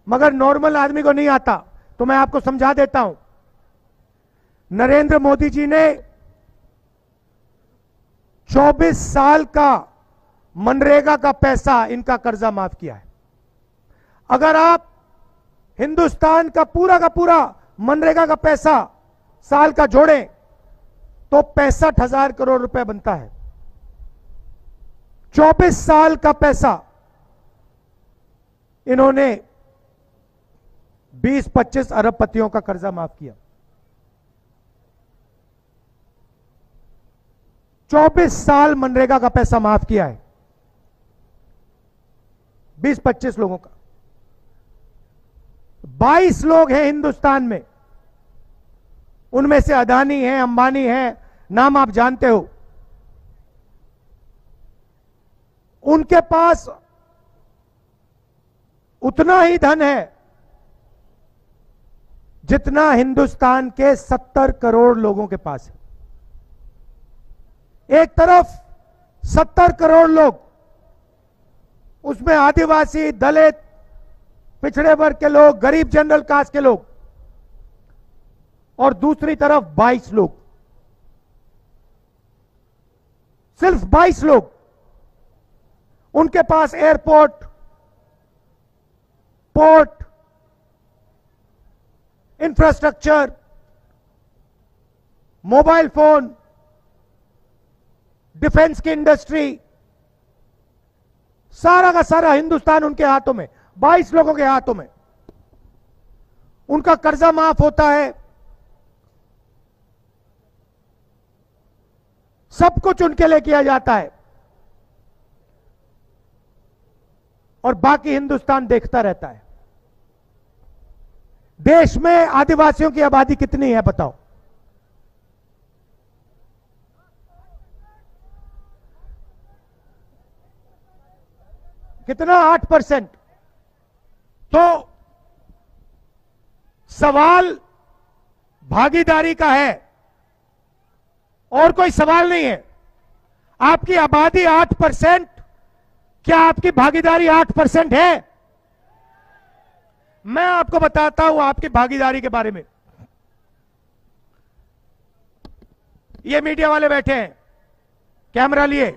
मगर नॉर्मल आदमी को नहीं आता। तो मैं आपको समझा देता हूं। नरेंद्र मोदी जी ने 24 साल का मनरेगा का पैसा, इनका कर्जा माफ किया है। अगर आप हिंदुस्तान का पूरा मनरेगा का पैसा साल का जोड़ें तो 65,000 करोड़ रुपए बनता है। 24 साल का पैसा इन्होंने 20-25 अरबपतियों का कर्जा माफ किया। 24 साल मनरेगा का पैसा माफ किया है 20-25 लोगों का। 22 लोग हैं हिंदुस्तान में, उनमें से अदानी है, अंबानी है, नाम आप जानते हो। उनके पास उतना ही धन है जितना हिंदुस्तान के 70 करोड़ लोगों के पास है। एक तरफ 70 करोड़ लोग, उसमें आदिवासी, दलित, पिछड़े वर्ग के लोग, गरीब जनरल कास्ट के लोग, और दूसरी तरफ 22 लोग, सिर्फ 22 लोग। उनके पास airport, port, infrastructure, mobile phone, defence की इंडस्ट्री, सारा का सारा हिंदुस्तान उनके हाथों में, 22 लोगों के हाथों में। उनका कर्जा माफ होता है, सब कुछ उनके लिए किया जाता है, और बाकी हिंदुस्तान देखता रहता है। देश में आदिवासियों की आबादी कितनी है बताओ? कितना? 8%। तो सवाल भागीदारी का है, और कोई सवाल नहीं है। आपकी आबादी 8%, क्या आपकी भागीदारी 8% है? मैं आपको बताता हूं आपकी भागीदारी के बारे में। ये मीडिया वाले बैठे हैं, कैमरा लिए।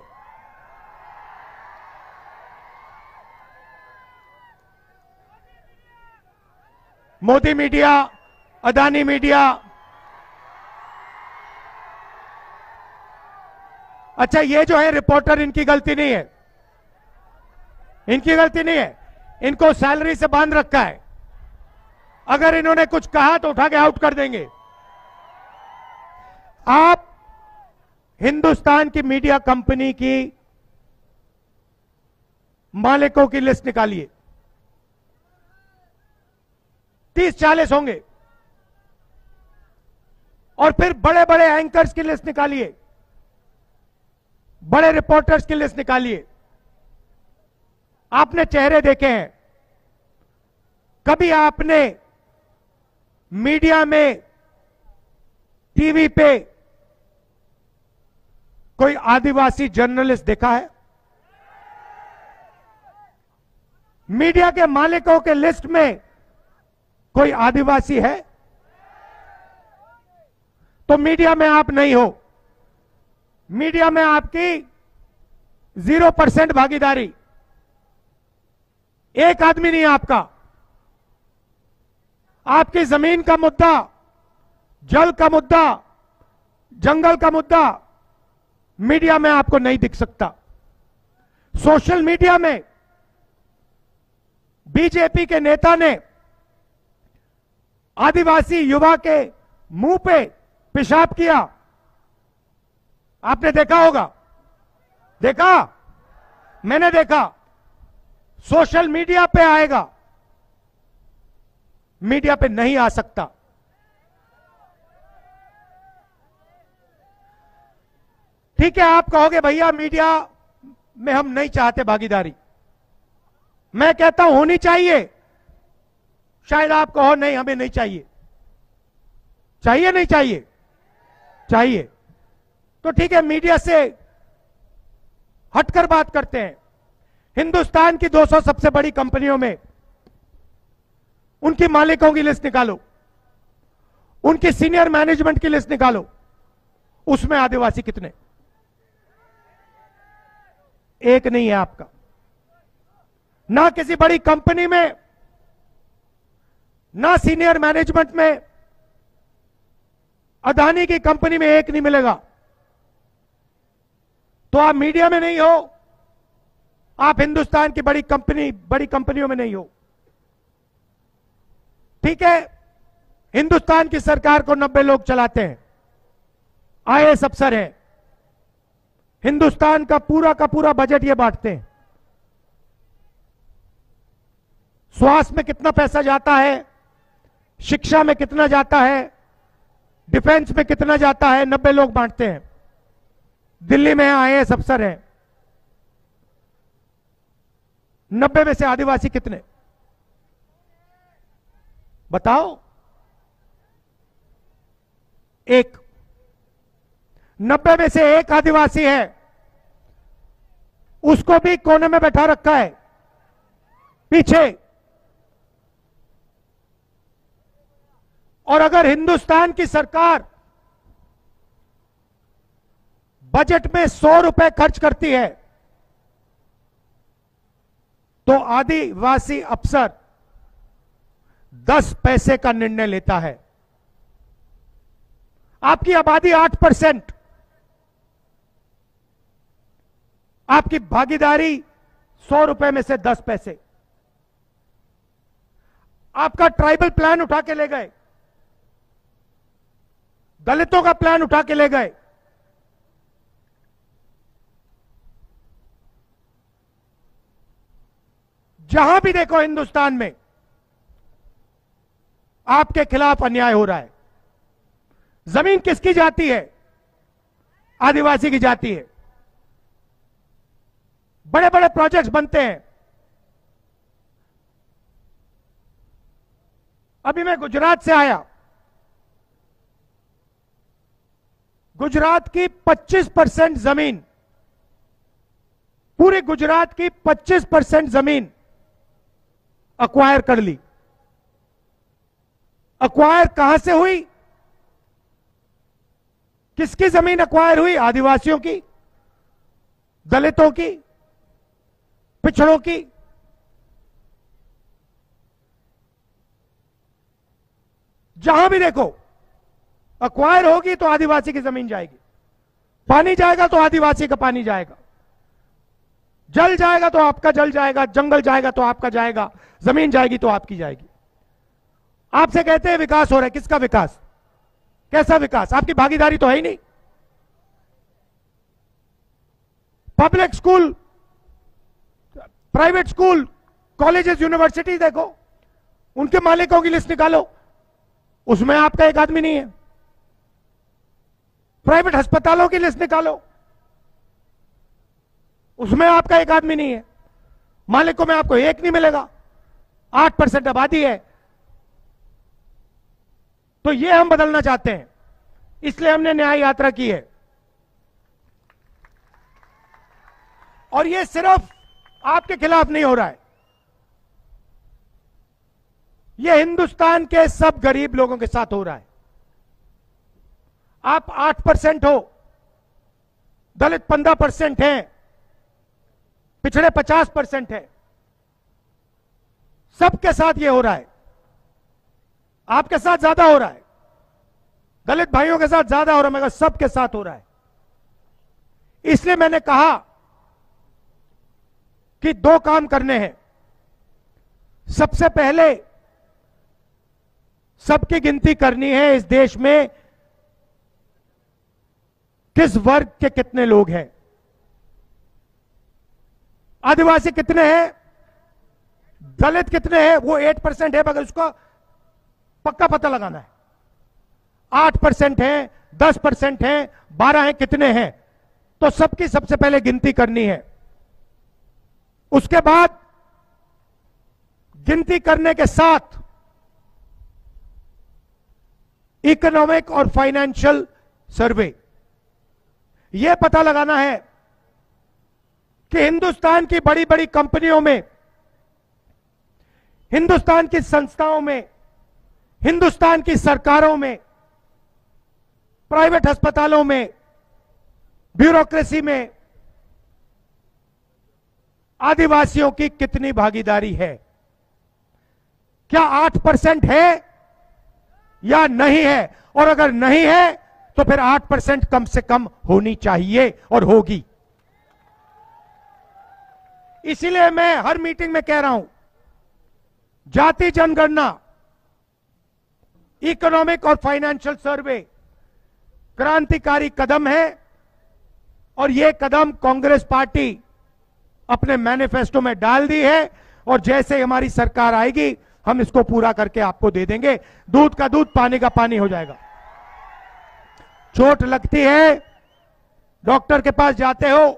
Modi media, Adani media. अच्छा, ये जो है रिपोर्टर, इनकी गलती नहीं है, इनकी गलती नहीं है। इनको सैलरी से बांध रखा है, अगर इन्होंने कुछ कहा तो उठा के आउट कर देंगे। आप हिंदुस्तान की मीडिया कंपनी की मालिकों की लिस्ट निकालिए, 30-40 होंगे, और फिर बड़े बड़े एंकर्स की लिस्ट निकालिए, बड़े रिपोर्टर्स की लिस्ट निकालिए। आपने चेहरे देखे हैं, कभी आपने मीडिया में, टीवी पे कोई आदिवासी जर्नलिस्ट देखा है? मीडिया के मालिकों के लिस्ट में कोई आदिवासी है? तो मीडिया में आप नहीं हो। मीडिया में आपकी 0% भागीदारी, एक आदमी नहीं आपका। आपकी जमीन का मुद्दा, जल का मुद्दा, जंगल का मुद्दा मीडिया में आपको नहीं दिख सकता। सोशल मीडिया में बीजेपी के नेता ने आदिवासी युवा के मुंह पे पेशाब किया, आपने देखा होगा। देखा? मैंने देखा। सोशल मीडिया पे आएगा, मीडिया पे नहीं आ सकता। ठीक है, आप कहोगे भैया मीडिया में हम नहीं चाहते भागीदारी। मैं कहता हूं होनी चाहिए। शायद आप कहो नहीं हमें नहीं चाहिए। चाहिए नहीं चाहिए? चाहिए। तो ठीक है, मीडिया से हटकर बात करते हैं। हिंदुस्तान की 200 सबसे बड़ी कंपनियों में उनकी मालिकों की लिस्ट निकालो, उनकी सीनियर मैनेजमेंट की लिस्ट निकालो, उसमें आदिवासी कितने? एक नहीं है आपका। ना किसी बड़ी कंपनी में, ना सीनियर मैनेजमेंट में, अदानी की कंपनी में एक नहीं मिलेगा। तो आप मीडिया में नहीं हो, आप हिंदुस्तान की बड़ी कंपनियों में नहीं हो। ठीक है, हिंदुस्तान की सरकार को 90 लोग चलाते हैं, आईएएस अफसर हैं, हिंदुस्तान का पूरा बजट ये बांटते हैं। स्वास्थ्य में कितना पैसा जाता है, शिक्षा में कितना जाता है, डिफेंस में कितना जाता है, 90 लोग बांटते हैं। दिल्ली में आईएएस अफसर हैं, 90 में से आदिवासी कितने? बताओ। एक। 90 में से एक आदिवासी है, उसको भी कोने में बैठा रखा है, पीछे। और अगर हिंदुस्तान की सरकार बजट में 100 रुपए खर्च करती है तो आदिवासी अफसर 10 पैसे का निर्णय लेता है। आपकी आबादी 8%, आपकी भागीदारी 100 रुपए में से 10 पैसे। आपका ट्राइबल प्लान उठा के ले गए, दलितों का प्लान उठा के ले गए, जहां भी देखो हिंदुस्तान में आपके खिलाफ अन्याय हो रहा है। जमीन किसकी जाती है? आदिवासी की जाती है। बड़े बड़े प्रोजेक्ट्स बनते हैं। अभी मैं गुजरात से आया। गुजरात की 25% जमीन, पूरे गुजरात की 25% जमीन अक्वायर कर ली। अक्वायर कहां से हुई? किसकी जमीन अक्वायर हुई? आदिवासियों की, दलितों की, पिछड़ों की। जहां भी देखो अक्वायर होगी तो आदिवासी की जमीन जाएगी। पानी जाएगा तो आदिवासी का पानी जाएगा, जल जाएगा तो आपका जल जाएगा, जंगल जाएगा तो आपका जाएगा, जमीन जाएगी तो आपकी जाएगी। आपसे कहते हैं विकास हो रहा है, किसका विकास? कैसा विकास? आपकी भागीदारी तो है ही नहीं। Public school, private school, colleges, university देखो, उनके मालिकों की लिस्ट निकालो, उसमें आपका एक आदमी नहीं है। प्राइवेट अस्पतालों की लिस्ट निकालो, उसमें आपका एक आदमी नहीं है। मालिकों में आपको एक नहीं मिलेगा। 8% आबादी है। तो ये हम बदलना चाहते हैं, इसलिए हमने न्याय यात्रा की है। और ये सिर्फ आपके खिलाफ नहीं हो रहा है, ये हिंदुस्तान के सब गरीब लोगों के साथ हो रहा है। आप 8% हो, दलित 15% हैं, पिछड़े 50% है, सबके साथ ये हो रहा है। आपके साथ ज्यादा हो रहा है, दलित भाइयों के साथ ज्यादा हो रहा है, मगर सबके साथ हो रहा है। इसलिए मैंने कहा कि 2 काम करने हैं। सबसे पहले सबकी गिनती करनी है इस देश में किस वर्ग के कितने लोग हैं। आदिवासी कितने हैं, दलित कितने हैं, वो 8% है, मगर उसको पक्का पता लगाना है। 8% है, 10% है, 12 है, कितने हैं, तो सबकी सबसे पहले गिनती करनी है। उसके बाद गिनती करने के साथ इकोनॉमिक और फाइनेंशियल सर्वे, यह पता लगाना है कि हिंदुस्तान की बड़ी बड़ी कंपनियों में, हिंदुस्तान की संस्थाओं में, हिंदुस्तान की सरकारों में, प्राइवेट अस्पतालों में, ब्यूरोक्रेसी में आदिवासियों की कितनी भागीदारी है। क्या 8% है या नहीं है, और अगर नहीं है तो फिर 8% कम से कम होनी चाहिए और होगी। इसीलिए मैं हर मीटिंग में कह रहा हूं, जाति जनगणना, इकोनॉमिक और फाइनेंशियल सर्वे क्रांतिकारी कदम है, और यह कदम कांग्रेस पार्टी अपने मैनिफेस्टो में डाल दी है, और जैसे हमारी सरकार आएगी हम इसको पूरा करके आपको दे देंगे। दूध का दूध, पानी का पानी हो जाएगा। चोट लगती है, डॉक्टर के पास जाते हो,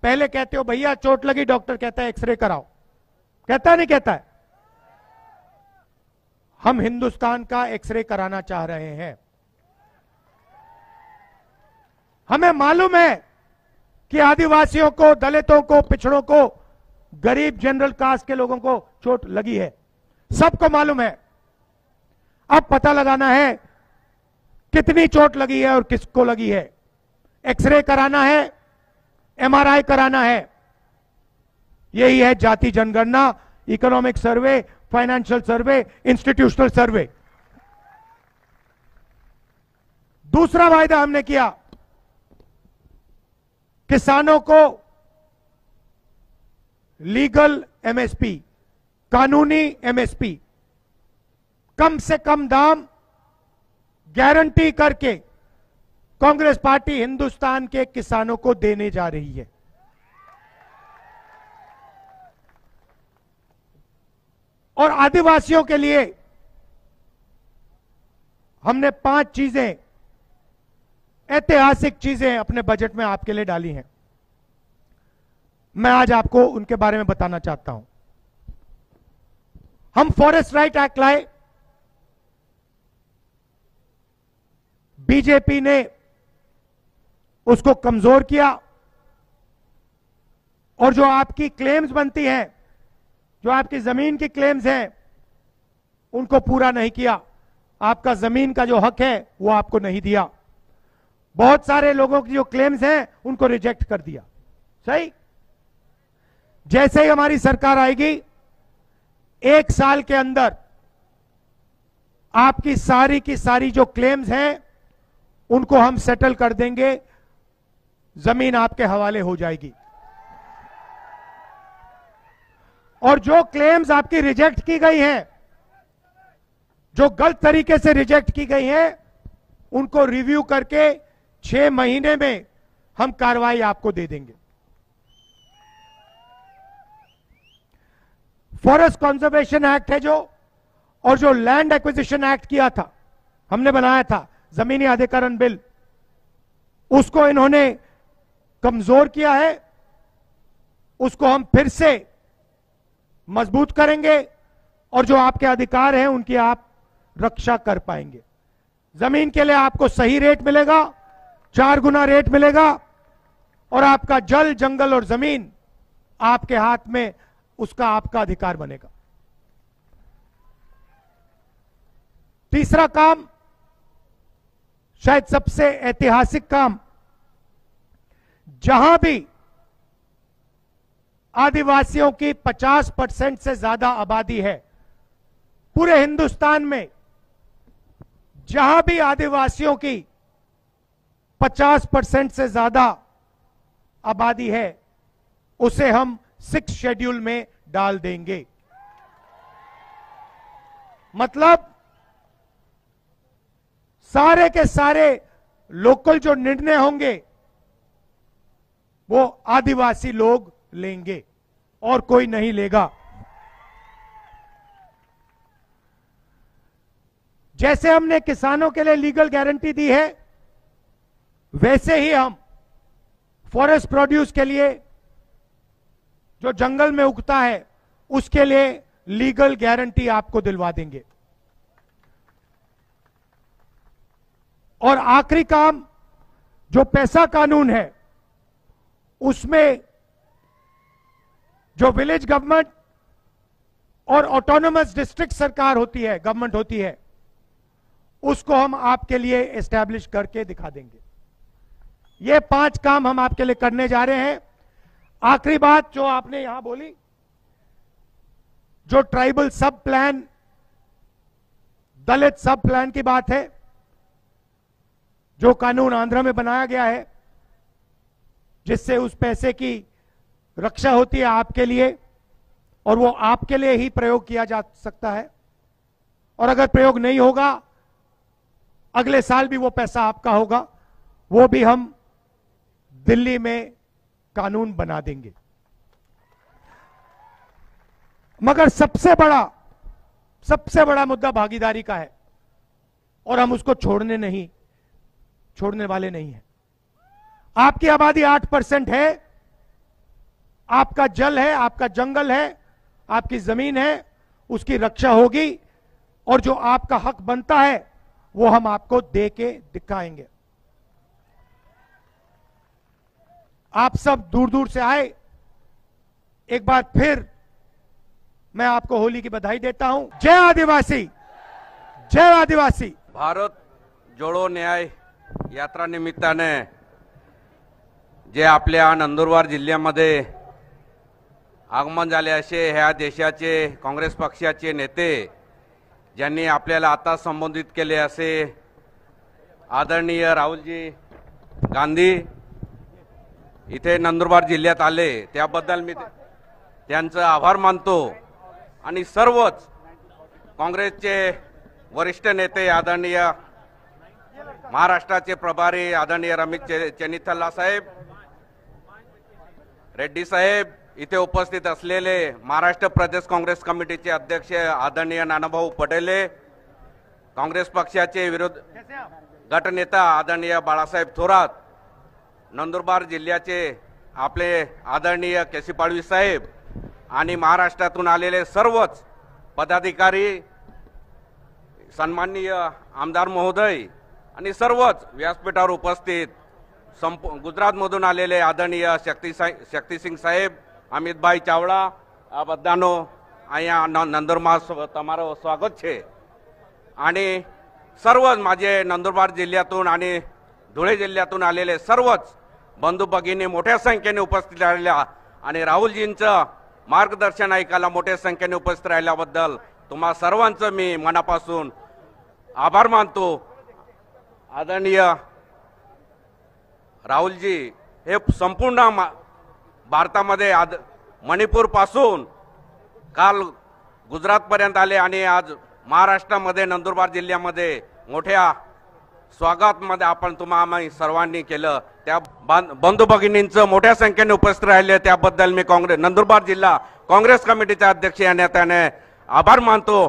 पहले कहते हो भैया चोट लगी, डॉक्टर कहता है एक्सरे कराओ, कहता है नहीं कहता है? हम हिंदुस्तान का एक्सरे कराना चाह रहे हैं। हमें मालूम है कि आदिवासियों को, दलितों को, पिछड़ों को, गरीब जनरल कास्ट के लोगों को चोट लगी है, सबको मालूम है। अब पता लगाना है कितनी चोट लगी है और किसको लगी है। एक्सरे कराना है, एमआरआई कराना है। यही है जाति जनगणना, इकोनॉमिक सर्वे, फाइनेंशियल सर्वे, इंस्टीट्यूशनल सर्वे। दूसरा वायदा हमने किया, किसानों को लीगल एमएसपी, कानूनी एमएसपी, कम से कम दाम गारंटी करके कांग्रेस पार्टी हिंदुस्तान के किसानों को देने जा रही है। और आदिवासियों के लिए हमने 5 चीजें, ऐतिहासिक चीजें अपने बजट में आपके लिए डाली हैं। मैं आज आपको उनके बारे में बताना चाहता हूं। हम फॉरेस्ट राइट एक्ट लाए, बीजेपी ने उसको कमजोर किया, और जो आपकी क्लेम्स बनती हैं, जो आपकी जमीन की क्लेम्स हैं, उनको पूरा नहीं किया। आपका जमीन का जो हक है वो आपको नहीं दिया। बहुत सारे लोगों की जो क्लेम्स हैं उनको रिजेक्ट कर दिया। सही? जैसे ही हमारी सरकार आएगी, 1 साल के अंदर आपकी सारी की सारी जो क्लेम्स हैं उनको हम सेटल कर देंगे, जमीन आपके हवाले हो जाएगी। और जो क्लेम्स आपकी रिजेक्ट की गई हैं, जो गलत तरीके से रिजेक्ट की गई हैं, उनको रिव्यू करके 6 महीने में हम कार्रवाई आपको दे देंगे। फॉरेस्ट कंजर्वेशन एक्ट है जो, और जो लैंड एक्विजिशन एक्ट किया था, हमने बनाया था जमीनी अधिग्रहण बिल, उसको इन्होंने कमजोर किया है। उसको हम फिर से मजबूत करेंगे, और जो आपके अधिकार हैं उनकी आप रक्षा कर पाएंगे। जमीन के लिए आपको सही रेट मिलेगा, 4 गुना रेट मिलेगा, और आपका जल, जंगल और जमीन आपके हाथ में, उसका आपका अधिकार बनेगा। तीसरा काम, शायद सबसे ऐतिहासिक काम, जहां भी आदिवासियों की 50% से ज्यादा आबादी है, पूरे हिंदुस्तान में जहां भी आदिवासियों की 50% से ज्यादा आबादी है, उसे हम 6 शेड्यूल में डाल देंगे। मतलब सारे के सारे लोकल जो निर्णय होंगे वो आदिवासी लोग लेंगे और कोई नहीं लेगा। जैसे हमने किसानों के लिए लीगल गारंटी दी है, वैसे ही हम फॉरेस्ट प्रोड्यूस के लिए, जो जंगल में उगता है, उसके लिए लीगल गारंटी आपको दिलवा देंगे। और आखिरी काम, जो पैसा कानून है, उसमें जो विलेज गवर्नमेंट और ऑटोनोमस डिस्ट्रिक्ट सरकार होती है, गवर्नमेंट होती है, उसको हम आपके लिए एस्टैब्लिश करके दिखा देंगे। ये 5 काम हम आपके लिए करने जा रहे हैं। आखिरी बात जो आपने यहां बोली, जो ट्राइबल सब प्लान, दलित सब प्लान की बात है, जो कानून आंध्र में बनाया गया है, जिससे उस पैसे की रक्षा होती है आपके लिए, और वो आपके लिए ही प्रयोग किया जा सकता है। और अगर प्रयोग नहीं होगा, अगले साल भी वो पैसा आपका होगा, वो भी हम दिल्ली में कानून बना देंगे। मगर सबसे बड़ा मुद्दा भागीदारी का है, और हम उसको छोड़ने वाले नहीं हैं। आपकी आबादी 8% है, आपका जल है, आपका जंगल है, आपकी जमीन है, उसकी रक्षा होगी, और जो आपका हक बनता है वो हम आपको दे के दिखाएंगे। आप सब दूर दूर से आए, एक बार फिर मैं आपको होली की बधाई देता हूं। जय आदिवासी, जय आदिवासी। भारत जोडो न्याय यात्रा निमित्ताने जे आपल्या नंदुरबार जिल्ह्यामध्ये आगमन झाले असे ह्या देशाचे काँग्रेस पक्षाचे नेते, ज्यांनी आपल्याला आता संबोधित केले, असे आदरणीय राहुलजी गांधी इथे नंदुरबार जिल्ह्यात आले, त्याबद्दल मी त्यांचे आभार मानतो। आणि सर्वच काँग्रेसचे वरिष्ठ नेते, आदरणीय महाराष्ट्राचे प्रभारी आदरणीय रमेश चेन्निथल्ला साहेब, रेड्डी साहेब, इथे उपस्थित असलेले महाराष्ट्र प्रदेश काँग्रेस कमिटीचे अध्यक्ष आदरणीय नानाभाऊ पटेले, काँग्रेस पक्षाचे विरोध गटनेता आदरणीय बाळासाहेब थोरात, नंदुरबार जिल्ह्याचे आपले आदरणीय केसी पाडवी साहेब, आणि महाराष्ट्रातून आलेले सर्वच पदाधिकारी, सन्माननीय आमदार महोदय, आणि सर्वच व्यासपीठावर उपस्थित गुजरातमधून आलेले आदरणीय शक्तिसिंह साहेब, अमितभाई चावड़ा, आ बधानो अहींया नंदुरबार तमारो स्वागत छे। आणि सर्वच माझे नंदुरबार जिल्ह्यातून आणि धुळे जिल्ह्यातून आलेले सर्वच बंधू भगिनी मोठ्या संख्येने उपस्थित राहिल्या, आणि राहुलजींचं मार्गदर्शन ऐकायला मोठ्या संख्येने उपस्थित राहिल्याबद्दल तुम्हा सर्वांचं मी मनापासून आभार मानतो। आदरणीय राहुलजी हे संपूर्ण भारतामध्ये मणिपूर पासून काल गुजरात पर्यंत आले, आणि आज महाराष्ट्रामध्ये नंदुरबार जिल्ह्यामध्ये मोठ्या स्वागतामध्ये आपण तुम्हा सर्वांनी केलं। त्या बंधू भगिनींचं मोठ्या संख्येने उपस्थित राहिले, त्याबद्दल मी नंदुरबार जिल्हा काँग्रेस कमिटीचे अध्यक्ष या नात्याने आभार मानतो।